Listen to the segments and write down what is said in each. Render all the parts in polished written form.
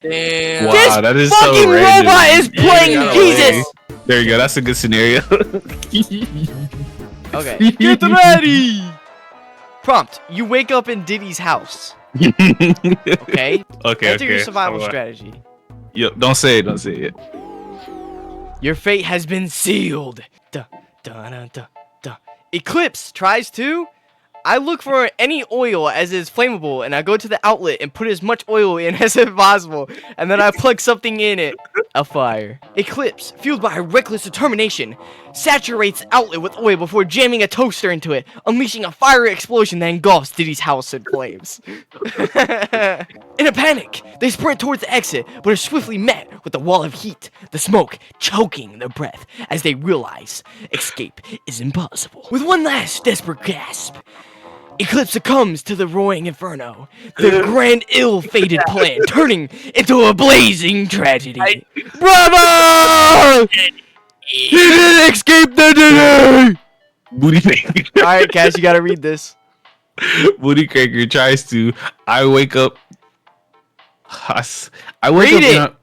Damn. Wow, This that is fucking so random. robot is playing Yeah, Jesus. There you go. That's a good scenario. Okay. Get ready. Prompt: you wake up in Diddy's house. Okay. Okay. Enter your Okay. survival Alright. strategy. Yo, don't say it. Don't say it. Your fate has been sealed. Duh, duh, duh, duh, duh. Eclipse tries to. I look for any oil as is flammable, and I go to the outlet and put as much oil in as possible, and then I plug something in it. A fire. Eclipse, fueled by reckless determination, saturates the outlet with oil before jamming a toaster into it, unleashing a fiery explosion that engulfs Diddy's house in flames. In a panic, they sprint towards the exit, but are swiftly met with a wall of heat, the smoke choking their breath as they realize escape is impossible. With one last desperate gasp, Eclipse succumbs to the roaring inferno, the grand ill-fated plan turning into a blazing tragedy. Bravo! He didn't escape the Diddy! Booty Cracker. Alright, Cash, you gotta read this. Booty Cracker tries to. I wake up. I wake Read up.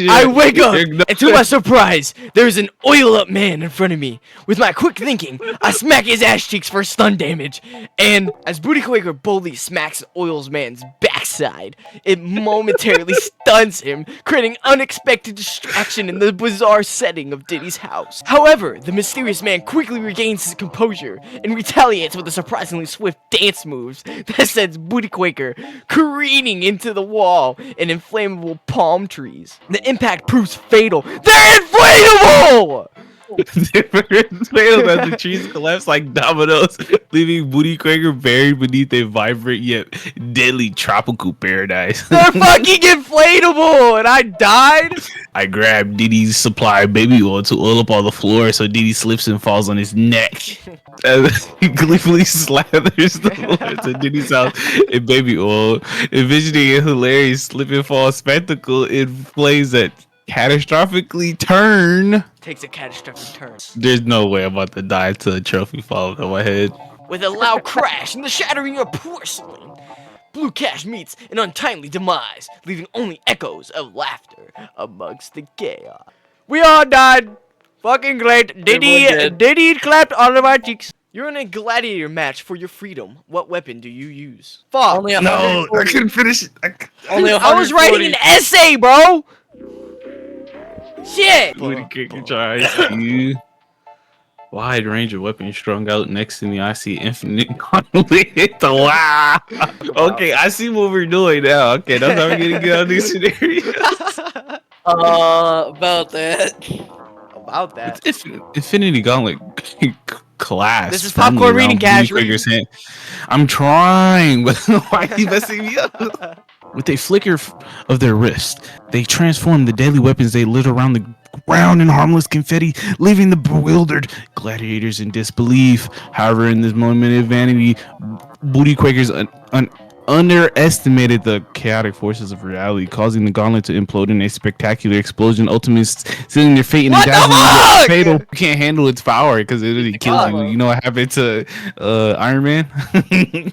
I wake up, and to my surprise, there's an oil-up man in front of me. With my quick thinking, I smack his ass cheeks for stun damage, and as Booty Quaker boldly smacks the oil's man's backside, it momentarily stuns him, creating unexpected distraction in the bizarre setting of Diddy's house. However, the mysterious man quickly regains his composure and retaliates with a surprisingly swift dance moves that sends Booty Quaker careening into the wall and inflammable palm trees. The impact proves fatal. They're inflatable! Fatal as the trees collapse like dominoes, leaving Booty Quaker buried beneath a vibrant yet deadly tropical paradise. They're fucking inflatable! And I died? I grabbed Diddy's supply of baby oil to oil up all the floor so Diddy slips and falls on his neck. As he gleefully slathers the floor to Diddy's house in baby oil, envisioning a hilarious slip and fall spectacle in flames that catastrophically turn. Takes a catastrophic turn. There's no way I'm about to die until a trophy falls on my head. With a loud crash and the shattering of porcelain, Blue Cash meets an untimely demise, leaving only echoes of laughter amongst the chaos. We all died. Fucking great. Diddy clapped all of our cheeks. You're in a gladiator match for your freedom. What weapon do you use? Fuck. Only No, I couldn't finish it. Only I was writing an essay, bro. Shit. Booty Kicker tries to. Wide range of weapons strung out next to me. I see infinite conflict. Wow. Okay, I see what we're doing now. Okay, that's how we're gonna get on these scenarios. About that. About that. It's Infinity Gauntlet class. This is popcorn reading, Cash. I'm trying, but why are you messing me up? With a flicker of their wrist, they transform the deadly weapons they lit around the ground in harmless confetti, leaving the bewildered gladiators in disbelief. However, in this moment of vanity, Booty Quakers underestimated the chaotic forces of reality, causing the gauntlet to implode in a spectacular explosion, ultimately sealing their fate in a dazzling fatal. You can't handle its power because it really kills you. You know what happened to Iron Man?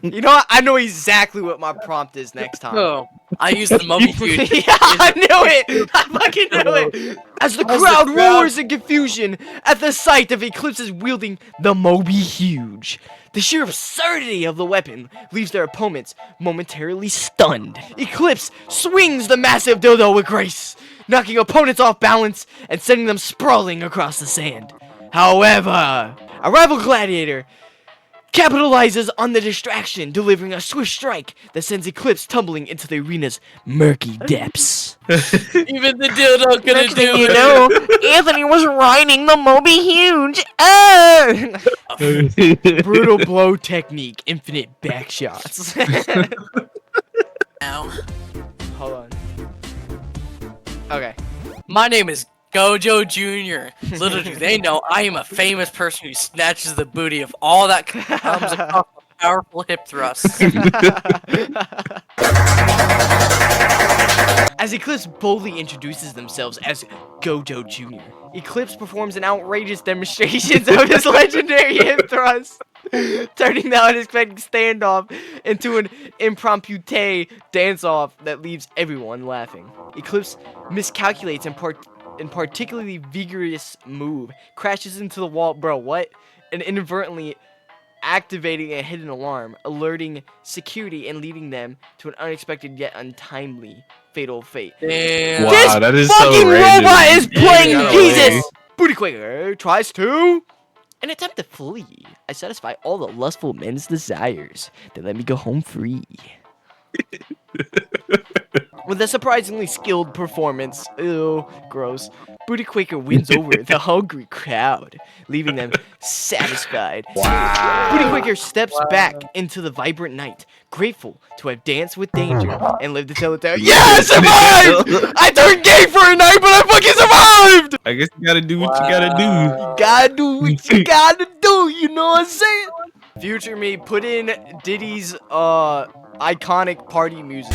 You know what? I know exactly what my prompt is next time. Oh, I used the mummy dude. Yeah, I knew it! I fucking knew it! As the crowd roars in confusion at the sight of Eclipse's wielding the Moby Huge, the sheer absurdity of the weapon leaves their opponents momentarily stunned. Eclipse swings the massive dildo with grace, knocking opponents off balance and sending them sprawling across the sand. However, a rival gladiator capitalizes on the distraction, delivering a swift strike that sends Eclipse tumbling into the arena's murky depths. Even the dildo couldn't Next thing do you it. know, Anthony was riding the Moby Huge. Brutal blow technique, infinite back shots. Now, Hold on. Okay. my name is Gojo Jr. Little do they know, I am a famous person who snatches the booty of all that comes across a powerful hip thrust. As Eclipse boldly introduces themselves as Gojo Jr., Eclipse performs an outrageous demonstration of his legendary hip thrust. turning the unexpected standoff into an impromptu dance-off that leaves everyone laughing. Eclipse miscalculates in particularly vigorous move, crashes into the wall, bro, what? And inadvertently activating a hidden alarm, alerting security and leading them to an unexpected yet untimely fatal fate. Damn. Wow, This that is fucking so random. robot is playing Yeah, Jesus! Booty Quaker tries to... In an attempt to flee, I satisfy all the lustful men's desires. They let me go home free. With a surprisingly skilled performance, ew, gross, Booty Quaker wins over the hungry crowd, leaving them satisfied. Wow. Booty Quaker steps back into the vibrant night, grateful to have danced with danger and lived to tell the tale. Yeah, I survived! I turned gay for a night, but I fucking survived! I guess you gotta do what you gotta do. You gotta do what you gotta do, you know what I'm saying? Future me, put in Diddy's iconic party music.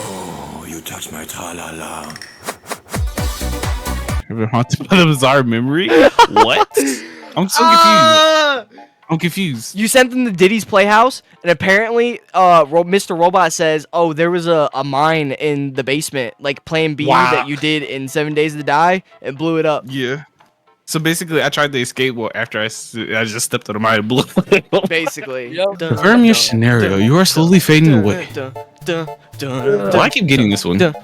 Oh, you touch my tra-la-la. I've been haunted by the bizarre memory. What? I'm so confused. I'm confused. You sent them to Diddy's Playhouse, and apparently, Mr. Robot says, "Oh, there was a mine in the basement, like Plan B that you did in 7 Days to Die, and blew it up." Yeah. So basically, I tried to escape after I just stepped on the mine and blew. Basically. Yep. Confirm your scenario. You are slowly fading away. Why I keep getting this one? Yacky.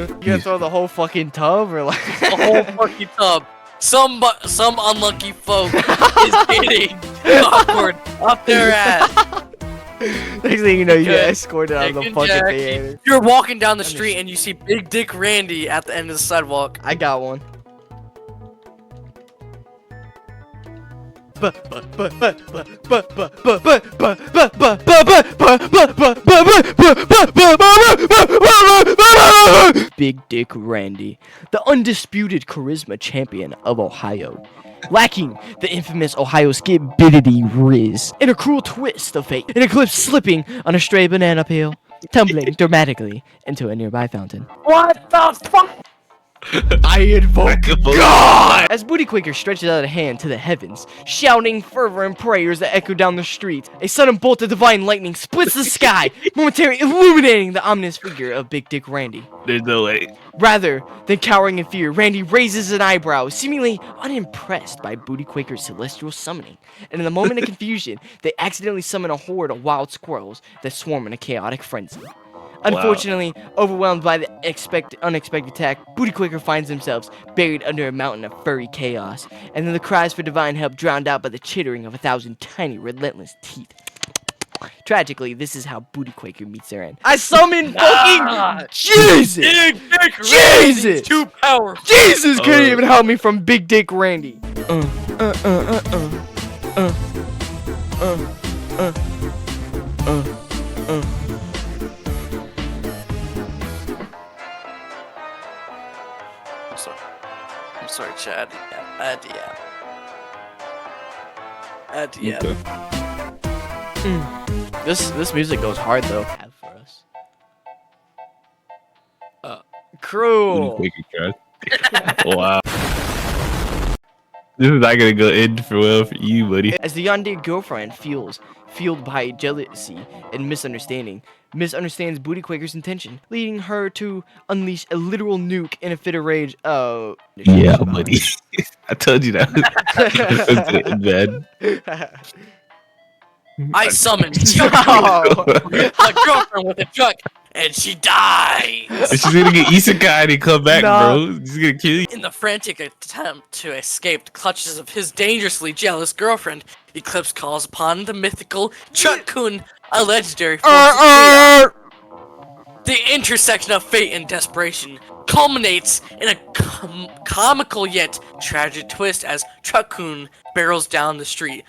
You gotta throw the whole fucking tub, or like The whole fucking tub. Some unlucky folk is getting awkward up their ass. next thing you know, you get Okay. escorted out of the Taking fucking Jackie. theater. You're walking down the street and you see Big Dick Randy at the end of the sidewalk. I got one. Big Dick Randy, the undisputed charisma champion of Ohio. Lacking the infamous Ohio skibidity riz. In a cruel twist of fate, an Eclipse slipping on a stray banana peel, tumbling dramatically into a nearby fountain. What the fuck? I invoke God! As Booty Quaker stretches out a hand to the heavens, shouting fervent prayers that echo down the street, a sudden bolt of divine lightning splits the sky, momentarily illuminating the ominous figure of Big Dick Randy. There's no way. Rather than cowering in fear, Randy raises an eyebrow, seemingly unimpressed by Booty Quaker's celestial summoning. And in a moment of confusion, they accidentally summon a horde of wild squirrels that swarm in a chaotic frenzy. Unfortunately, overwhelmed by the unexpected attack, Booty Quaker finds themselves buried under a mountain of furry chaos, and then the cries for divine help drowned out by the chittering of 1,000 tiny, relentless teeth. Tragically, this is how Booty Quaker meets their end. I summon fucking Jesus! Big Dick Jesus! Randy's too powerful. Jesus couldn't even help me from Big Dick Randy. I'm sorry, Chad. Yeah. This music goes hard though. Have for us. Cruel. Wow. This is not gonna go end for well for you, buddy. As the yandere girlfriend fueled by jealousy and misunderstands Booty Quaker's intention, leading her to unleash a literal nuke in a fit of rage. Oh. Yeah, buddy. I told you that. Bad. I summoned Oh. my girlfriend with a truck, and she dies. She's gonna get isekai and come back, No. bro. She's gonna kill you. In the frantic attempt to escape the clutches of his dangerously jealous girlfriend, Eclipse calls upon the mythical Chuck-kun, a legendary force of chaos. The intersection of fate and desperation culminates in a comical yet tragic twist as Chuck-kun barrels down the street,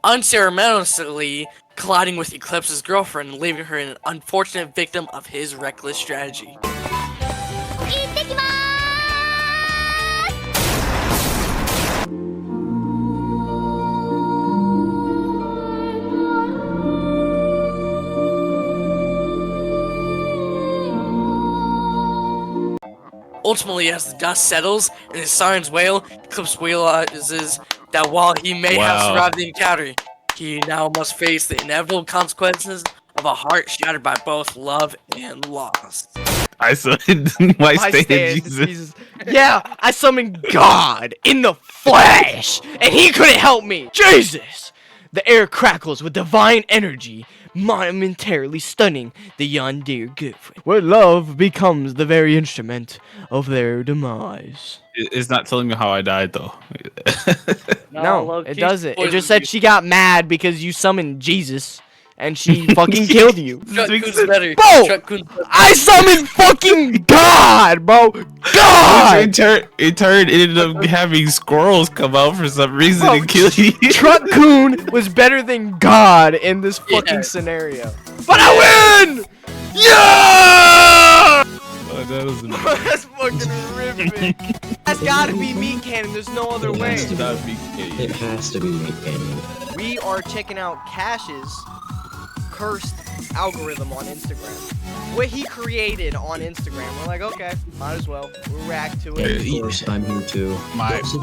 unceremoniously colliding with Eclipse's girlfriend, leaving her an unfortunate victim of his reckless strategy. Ultimately, as the dust settles and his sirens wail, Eclipse realizes that while he may have Wow. survived the encounter, he now must face the inevitable consequences of a heart shattered by both love and loss. I summoned my My stand stand, Jesus. Yeah, I summoned God in the flesh, and he couldn't help me. Jesus! The air crackles with divine energy, momentarily stunning the yondeer girlfriend. Where love becomes the very instrument of their demise. It's not telling me how I died though. No, low-key it doesn't. It spoilers just said you. she got mad because you summoned Jesus, and she fucking killed you. Truck-kun's better. Bro! Truck-kun's better. I summoned fucking God, bro! God! It ended up having squirrels come out for some reason Bro, and kill you. Truck-kun was better than God in this fucking Yeah. scenario. But I win! Yeah! Oh, that was That's fucking horrific. That's gotta be meat cannon. There's no other way. It has to be meat cannon. We are checking out Cash's cursed algorithm on Instagram. What he created on Instagram. We're like, okay, might as well. We'll react to it. Of course, I'm here too. My